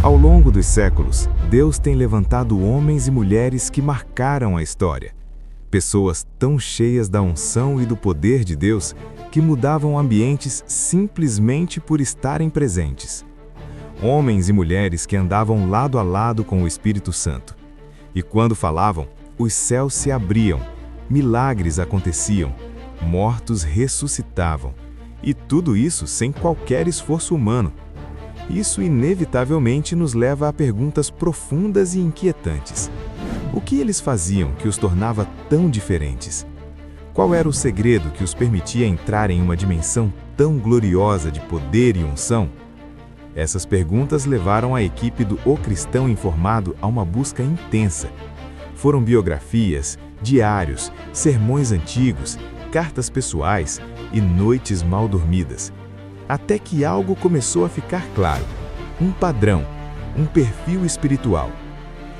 Ao longo dos séculos, Deus tem levantado homens e mulheres que marcaram a história. Pessoas tão cheias da unção e do poder de Deus que mudavam ambientes simplesmente por estarem presentes. Homens e mulheres que andavam lado a lado com o Espírito Santo. E quando falavam, os céus se abriam, milagres aconteciam, mortos ressuscitavam. E tudo isso sem qualquer esforço humano. Isso inevitavelmente nos leva a perguntas profundas e inquietantes. O que eles faziam que os tornava tão diferentes? Qual era o segredo que os permitia entrar em uma dimensão tão gloriosa de poder e unção? Essas perguntas levaram a equipe do O Cristão Informado a uma busca intensa. Foram biografias, diários, sermões antigos, cartas pessoais e noites mal dormidas. Até que algo começou a ficar claro. Um padrão, um perfil espiritual.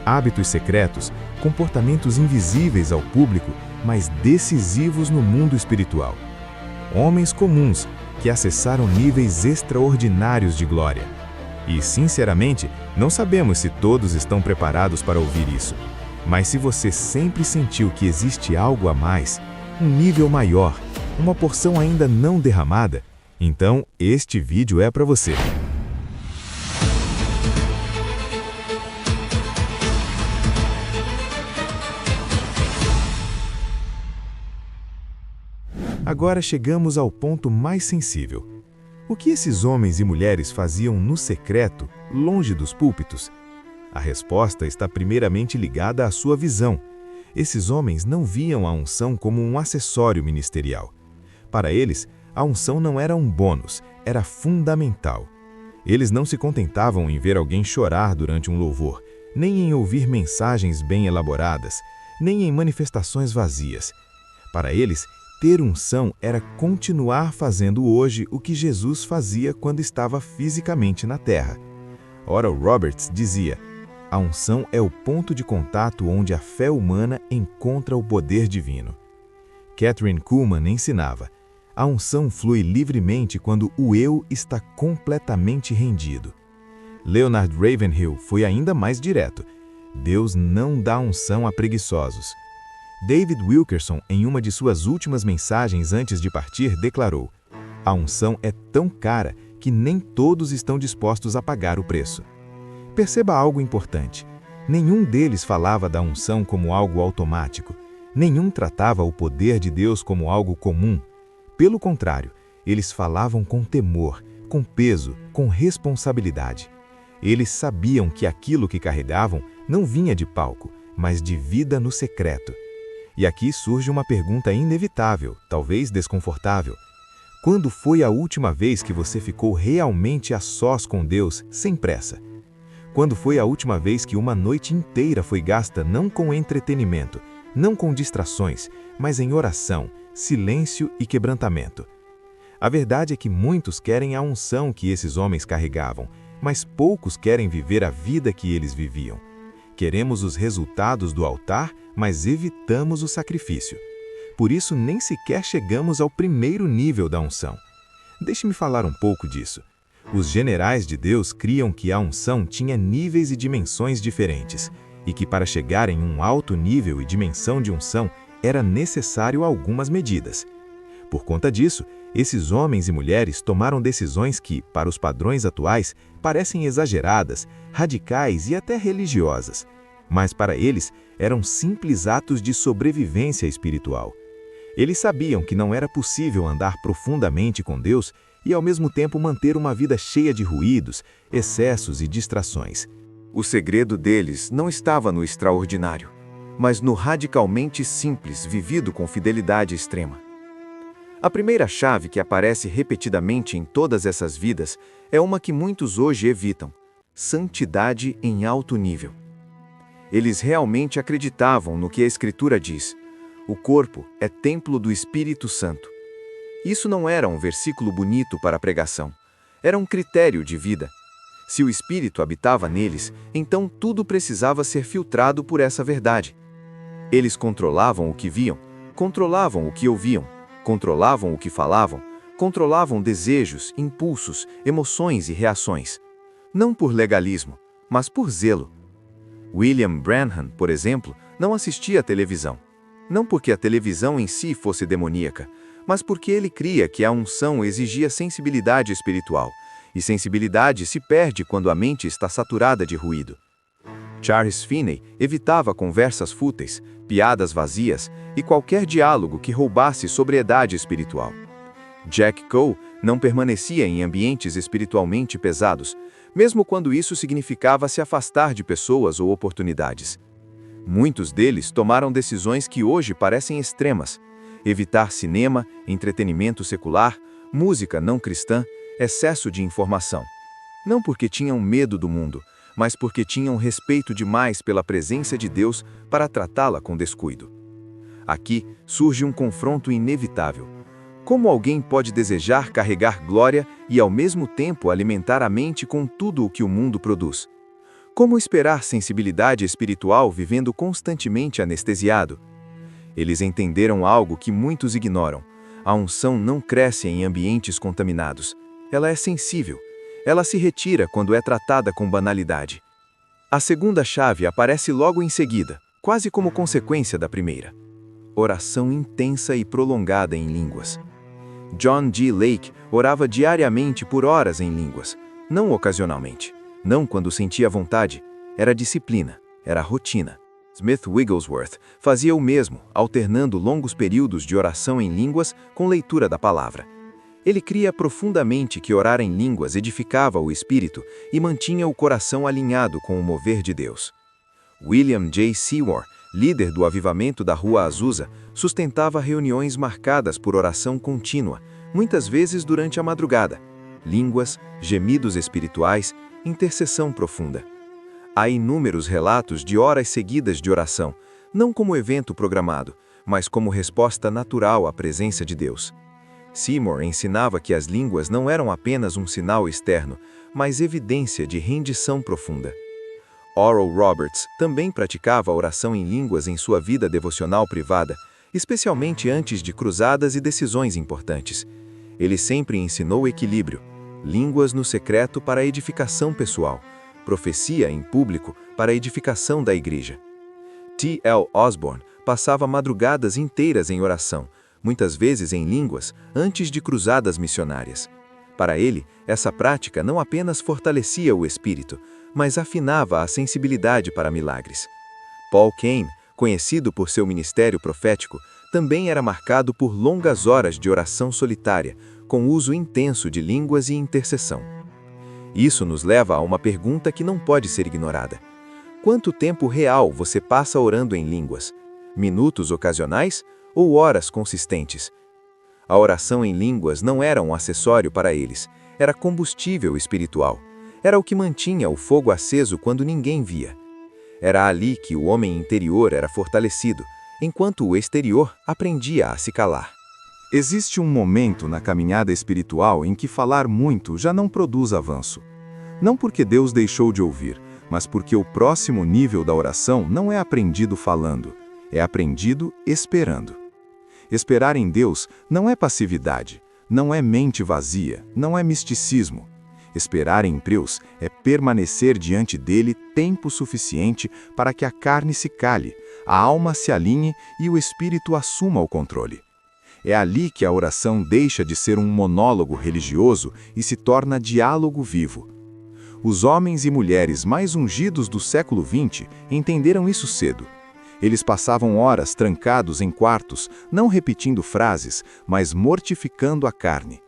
Hábitos secretos, comportamentos invisíveis ao público, mas decisivos no mundo espiritual. Homens comuns que acessaram níveis extraordinários de glória. E, sinceramente, não sabemos se todos estão preparados para ouvir isso. Mas se você sempre sentiu que existe algo a mais, um nível maior, uma porção ainda não derramada, então este vídeo é para você. Agora chegamos ao ponto mais sensível. O que esses homens e mulheres faziam no secreto, longe dos púlpitos? A resposta está primeiramente ligada à sua visão. Esses homens não viam a unção como um acessório ministerial. Para eles, a unção não era um bônus, era fundamental. Eles não se contentavam em ver alguém chorar durante um louvor, nem em ouvir mensagens bem elaboradas, nem em manifestações vazias. Para eles, ter unção era continuar fazendo hoje o que Jesus fazia quando estava fisicamente na terra. Oral Roberts dizia: a unção é o ponto de contato onde a fé humana encontra o poder divino. Kathryn Kuhlman ensinava: a unção flui livremente quando o eu está completamente rendido. Leonard Ravenhill foi ainda mais direto: Deus não dá unção a preguiçosos. David Wilkerson, em uma de suas últimas mensagens antes de partir, declarou: a unção é tão cara que nem todos estão dispostos a pagar o preço. Perceba algo importante. Nenhum deles falava da unção como algo automático. Nenhum tratava o poder de Deus como algo comum. Pelo contrário, eles falavam com temor, com peso, com responsabilidade. Eles sabiam que aquilo que carregavam não vinha de palco, mas de vida no secreto. E aqui surge uma pergunta inevitável, talvez desconfortável. Quando foi a última vez que você ficou realmente a sós com Deus, sem pressa? Quando foi a última vez que uma noite inteira foi gasta não com entretenimento, não com distrações, mas em oração, silêncio e quebrantamento? A verdade é que muitos querem a unção que esses homens carregavam, mas poucos querem viver a vida que eles viviam. Queremos os resultados do altar, mas evitamos o sacrifício. Por isso, nem sequer chegamos ao primeiro nível da unção. Deixe-me falar um pouco disso. Os generais de Deus criam que a unção tinha níveis e dimensões diferentes, e que para chegar em um alto nível e dimensão de unção era necessário algumas medidas. Por conta disso, esses homens e mulheres tomaram decisões que, para os padrões atuais, parecem exageradas, radicais e até religiosas. Mas para eles, eram simples atos de sobrevivência espiritual. Eles sabiam que não era possível andar profundamente com Deus e ao mesmo tempo manter uma vida cheia de ruídos, excessos e distrações. O segredo deles não estava no extraordinário, mas no radicalmente simples vivido com fidelidade extrema. A primeira chave que aparece repetidamente em todas essas vidas é uma que muitos hoje evitam: santidade em alto nível. Eles realmente acreditavam no que a Escritura diz: o corpo é templo do Espírito Santo. Isso não era um versículo bonito para a pregação, era um critério de vida. Se o Espírito habitava neles, então tudo precisava ser filtrado por essa verdade. Eles controlavam o que viam, controlavam o que ouviam, controlavam o que falavam, controlavam desejos, impulsos, emoções e reações. Não por legalismo, mas por zelo. William Branham, por exemplo, não assistia à televisão. Não porque a televisão em si fosse demoníaca, mas porque ele cria que a unção exigia sensibilidade espiritual, e sensibilidade se perde quando a mente está saturada de ruído. Charles Finney evitava conversas fúteis, piadas vazias e qualquer diálogo que roubasse sobriedade espiritual. Jack Coe não permanecia em ambientes espiritualmente pesados, mesmo quando isso significava se afastar de pessoas ou oportunidades. Muitos deles tomaram decisões que hoje parecem extremas: evitar cinema, entretenimento secular, música não cristã, excesso de informação. Não porque tinham medo do mundo, mas porque tinham respeito demais pela presença de Deus para tratá-la com descuido. Aqui surge um confronto inevitável. Como alguém pode desejar carregar glória e ao mesmo tempo alimentar a mente com tudo o que o mundo produz? Como esperar sensibilidade espiritual vivendo constantemente anestesiado? Eles entenderam algo que muitos ignoram. A unção não cresce em ambientes contaminados. Ela é sensível. Ela se retira quando é tratada com banalidade. A segunda chave aparece logo em seguida, quase como consequência da primeira. Oração intensa e prolongada em línguas. John G. Lake orava diariamente por horas em línguas, não ocasionalmente, não quando sentia vontade. Era disciplina, era rotina. Smith Wigglesworth fazia o mesmo, alternando longos períodos de oração em línguas com leitura da palavra. Ele cria profundamente que orar em línguas edificava o espírito e mantinha o coração alinhado com o mover de Deus. William J. Seymour, líder do avivamento da Rua Azusa, sustentava reuniões marcadas por oração contínua, muitas vezes durante a madrugada. Línguas, gemidos espirituais, intercessão profunda. Há inúmeros relatos de horas seguidas de oração, não como evento programado, mas como resposta natural à presença de Deus. Seymour ensinava que as línguas não eram apenas um sinal externo, mas evidência de rendição profunda. Oral Roberts também praticava a oração em línguas em sua vida devocional privada, especialmente antes de cruzadas e decisões importantes. Ele sempre ensinou equilíbrio, línguas no secreto para a edificação pessoal, profecia em público para a edificação da igreja. T. L. Osborne passava madrugadas inteiras em oração, muitas vezes em línguas, antes de cruzadas missionárias. Para ele, essa prática não apenas fortalecia o espírito, mas afinava a sensibilidade para milagres. Paul Cain, conhecido por seu ministério profético, também era marcado por longas horas de oração solitária, com uso intenso de línguas e intercessão. Isso nos leva a uma pergunta que não pode ser ignorada. Quanto tempo real você passa orando em línguas? Minutos ocasionais ou horas consistentes? A oração em línguas não era um acessório para eles, era combustível espiritual. Era o que mantinha o fogo aceso quando ninguém via. Era ali que o homem interior era fortalecido, enquanto o exterior aprendia a se calar. Existe um momento na caminhada espiritual em que falar muito já não produz avanço. Não porque Deus deixou de ouvir, mas porque o próximo nível da oração não é aprendido falando, é aprendido esperando. Esperar em Deus não é passividade, não é mente vazia, não é misticismo. Esperar em Deus é permanecer diante dele tempo suficiente para que a carne se cale, a alma se alinhe e o espírito assuma o controle. É ali que a oração deixa de ser um monólogo religioso e se torna diálogo vivo. Os homens e mulheres mais ungidos do século XX entenderam isso cedo. Eles passavam horas trancados em quartos, não repetindo frases, mas mortificando a carne.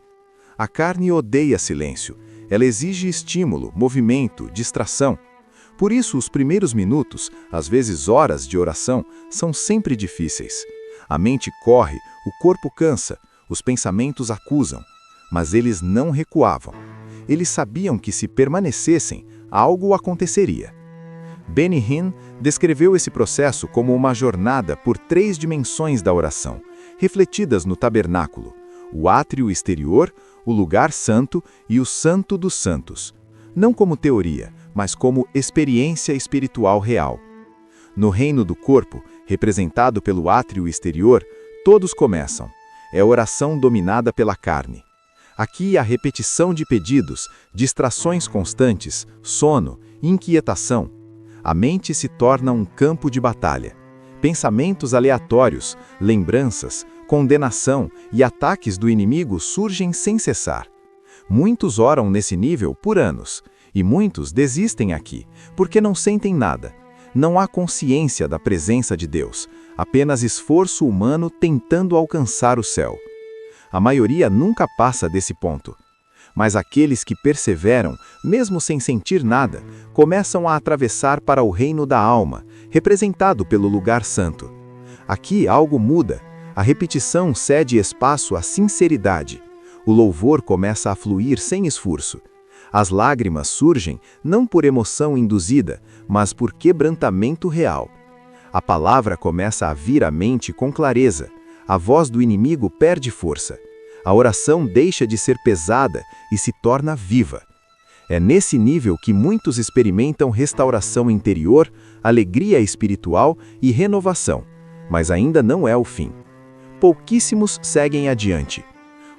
A carne odeia silêncio. Ela exige estímulo, movimento, distração. Por isso, os primeiros minutos, às vezes horas de oração, são sempre difíceis. A mente corre, o corpo cansa, os pensamentos acusam. Mas eles não recuavam. Eles sabiam que se permanecessem, algo aconteceria. Benny Hinn descreveu esse processo como uma jornada por 3 dimensões da oração, refletidas no tabernáculo: o átrio exterior, o lugar santo e o santo dos santos. Não como teoria, mas como experiência espiritual real. No reino do corpo, representado pelo átrio exterior, todos começam. É oração dominada pela carne. Aqui há repetição de pedidos, distrações constantes, sono inquietação. A mente se torna um campo de batalha. Pensamentos aleatórios, lembranças, condenação e ataques do inimigo surgem sem cessar. Muitos oram nesse nível por anos, e muitos desistem aqui, porque não sentem nada. Não há consciência da presença de Deus, apenas esforço humano tentando alcançar o céu. A maioria nunca passa desse ponto. Mas aqueles que perseveram, mesmo sem sentir nada, começam a atravessar para o reino da alma, representado pelo lugar santo. Aqui algo muda, a repetição cede espaço à sinceridade. O louvor começa a fluir sem esforço. As lágrimas surgem não por emoção induzida, mas por quebrantamento real. A palavra começa a vir à mente com clareza. A voz do inimigo perde força. A oração deixa de ser pesada e se torna viva. É nesse nível que muitos experimentam restauração interior, alegria espiritual e renovação, mas ainda não é o fim. Pouquíssimos seguem adiante.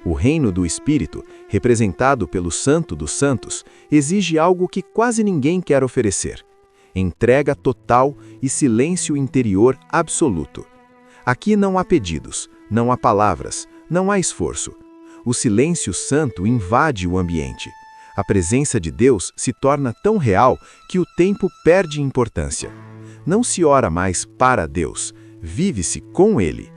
O reino do Espírito, representado pelo Santo dos Santos, exige algo que quase ninguém quer oferecer: entrega total e silêncio interior absoluto. Aqui não há pedidos, não há palavras, não há esforço. O silêncio santo invade o ambiente. A presença de Deus se torna tão real que o tempo perde importância. Não se ora mais para Deus, vive-se com Ele.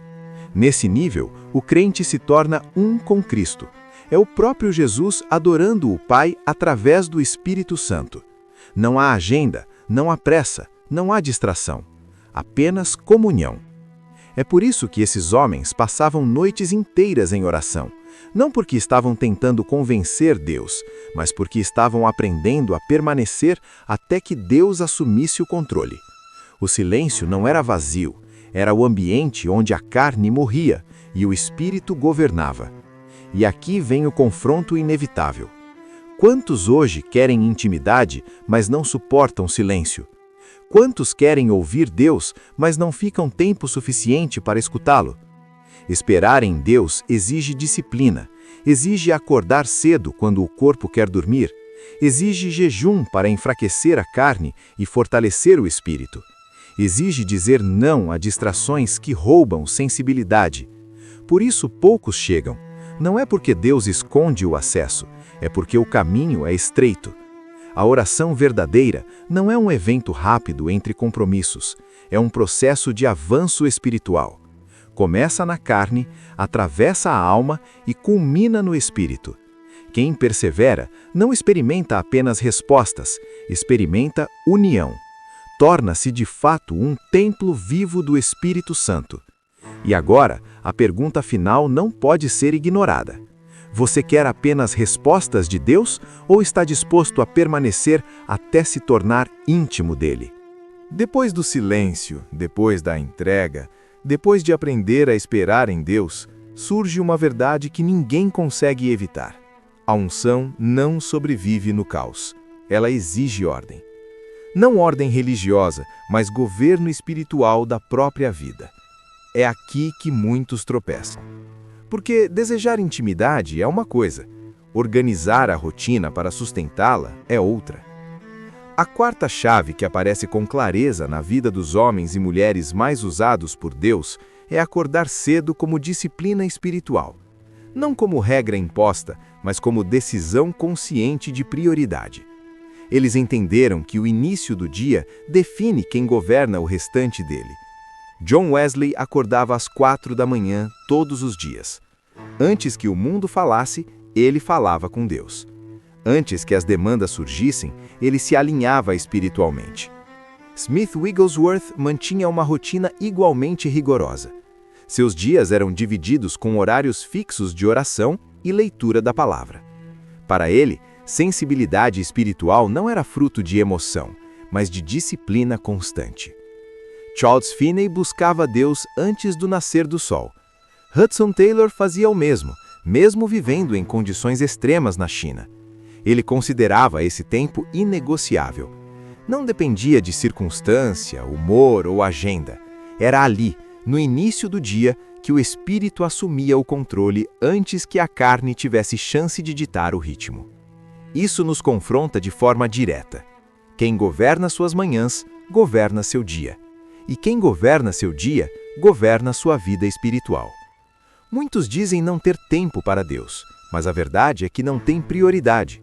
Nesse nível, o crente se torna um com Cristo. É o próprio Jesus adorando o Pai através do Espírito Santo. Não há agenda, não há pressa, não há distração. Apenas comunhão. É por isso que esses homens passavam noites inteiras em oração. Não porque estavam tentando convencer Deus, mas porque estavam aprendendo a permanecer até que Deus assumisse o controle. O silêncio não era vazio, era o ambiente onde a carne morria e o espírito governava. E aqui vem o confronto inevitável. Quantos hoje querem intimidade, mas não suportam silêncio? Quantos querem ouvir Deus, mas não ficam tempo suficiente para escutá-lo? Esperar em Deus exige disciplina, exige acordar cedo quando o corpo quer dormir, exige jejum para enfraquecer a carne e fortalecer o espírito. Exige dizer não a distrações que roubam sensibilidade. Por isso poucos chegam. Não é porque Deus esconde o acesso, é porque o caminho é estreito. A oração verdadeira não é um evento rápido entre compromissos, é um processo de avanço espiritual. Começa na carne, atravessa a alma e culmina no espírito. Quem persevera não experimenta apenas respostas, experimenta união. Torna-se de fato um templo vivo do Espírito Santo. E agora, a pergunta final não pode ser ignorada. Você quer apenas respostas de Deus ou está disposto a permanecer até se tornar íntimo dele? Depois do silêncio, depois da entrega, depois de aprender a esperar em Deus, surge uma verdade que ninguém consegue evitar. A unção não sobrevive no caos. Ela exige ordem. Não ordem religiosa, mas governo espiritual da própria vida. É aqui que muitos tropeçam. Porque desejar intimidade é uma coisa, organizar a rotina para sustentá-la é outra. A quarta chave que aparece com clareza na vida dos homens e mulheres mais usados por Deus é acordar cedo como disciplina espiritual. Não como regra imposta, mas como decisão consciente de prioridade. Eles entenderam que o início do dia define quem governa o restante dele. John Wesley acordava às 4 da manhã todos os dias. Antes que o mundo falasse, ele falava com Deus. Antes que as demandas surgissem, ele se alinhava espiritualmente. Smith Wigglesworth mantinha uma rotina igualmente rigorosa. Seus dias eram divididos com horários fixos de oração e leitura da palavra. Para ele, sensibilidade espiritual não era fruto de emoção, mas de disciplina constante. Charles Finney buscava Deus antes do nascer do sol. Hudson Taylor fazia o mesmo vivendo em condições extremas na China. Ele considerava esse tempo inegociável. Não dependia de circunstância, humor ou agenda. Era ali, no início do dia, que o espírito assumia o controle antes que a carne tivesse chance de ditar o ritmo. Isso nos confronta de forma direta. Quem governa suas manhãs, governa seu dia. E quem governa seu dia, governa sua vida espiritual. Muitos dizem não ter tempo para Deus, mas a verdade é que não tem prioridade.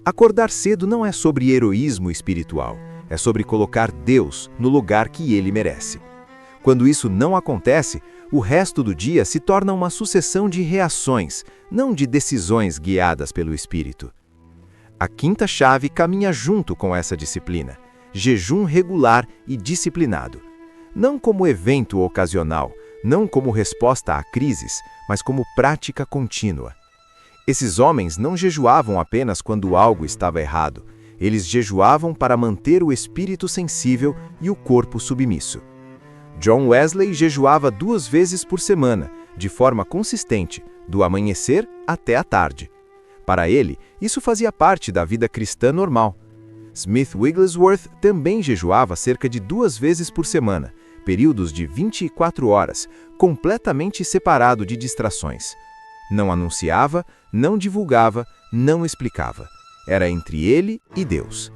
Acordar cedo não é sobre heroísmo espiritual, é sobre colocar Deus no lugar que ele merece. Quando isso não acontece, o resto do dia se torna uma sucessão de reações, não de decisões guiadas pelo Espírito. A quinta chave caminha junto com essa disciplina: jejum regular e disciplinado. Não como evento ocasional, não como resposta a crises, mas como prática contínua. Esses homens não jejuavam apenas quando algo estava errado. Eles jejuavam para manter o espírito sensível e o corpo submisso. John Wesley jejuava 2 vezes por semana, de forma consistente, do amanhecer até a tarde. Para ele, isso fazia parte da vida cristã normal. Smith Wigglesworth também jejuava cerca de 2 vezes por semana, períodos de 24 horas, completamente separado de distrações. Não anunciava, não divulgava, não explicava. Era entre ele e Deus.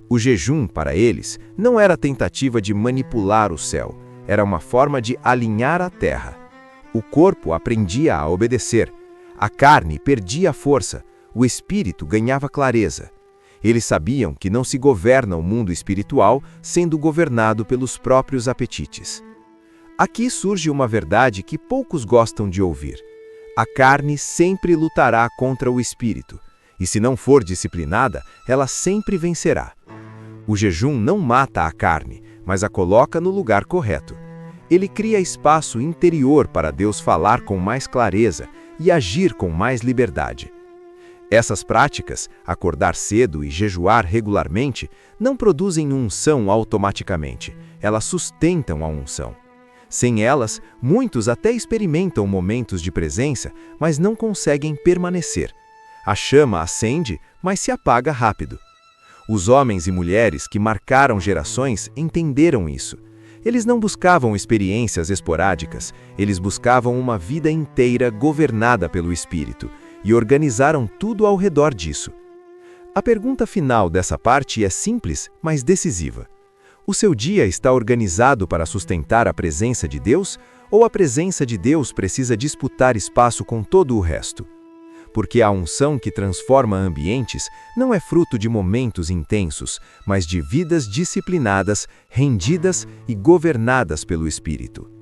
O jejum, para eles, não era tentativa de manipular o céu, era uma forma de alinhar a terra. O corpo aprendia a obedecer, a carne perdia a força, o espírito ganhava clareza. Eles sabiam que não se governa o mundo espiritual sendo governado pelos próprios apetites. Aqui surge uma verdade que poucos gostam de ouvir. A carne sempre lutará contra o espírito, e se não for disciplinada, ela sempre vencerá. O jejum não mata a carne, mas a coloca no lugar correto. Ele cria espaço interior para Deus falar com mais clareza e agir com mais liberdade. Essas práticas, acordar cedo e jejuar regularmente, não produzem unção automaticamente, elas sustentam a unção. Sem elas, muitos até experimentam momentos de presença, mas não conseguem permanecer. A chama acende, mas se apaga rápido. Os homens e mulheres que marcaram gerações entenderam isso. Eles não buscavam experiências esporádicas, eles buscavam uma vida inteira governada pelo Espírito e organizaram tudo ao redor disso. A pergunta final dessa parte é simples, mas decisiva. O seu dia está organizado para sustentar a presença de Deus ou a presença de Deus precisa disputar espaço com todo o resto? Porque a unção que transforma ambientes não é fruto de momentos intensos, mas de vidas disciplinadas, rendidas e governadas pelo Espírito.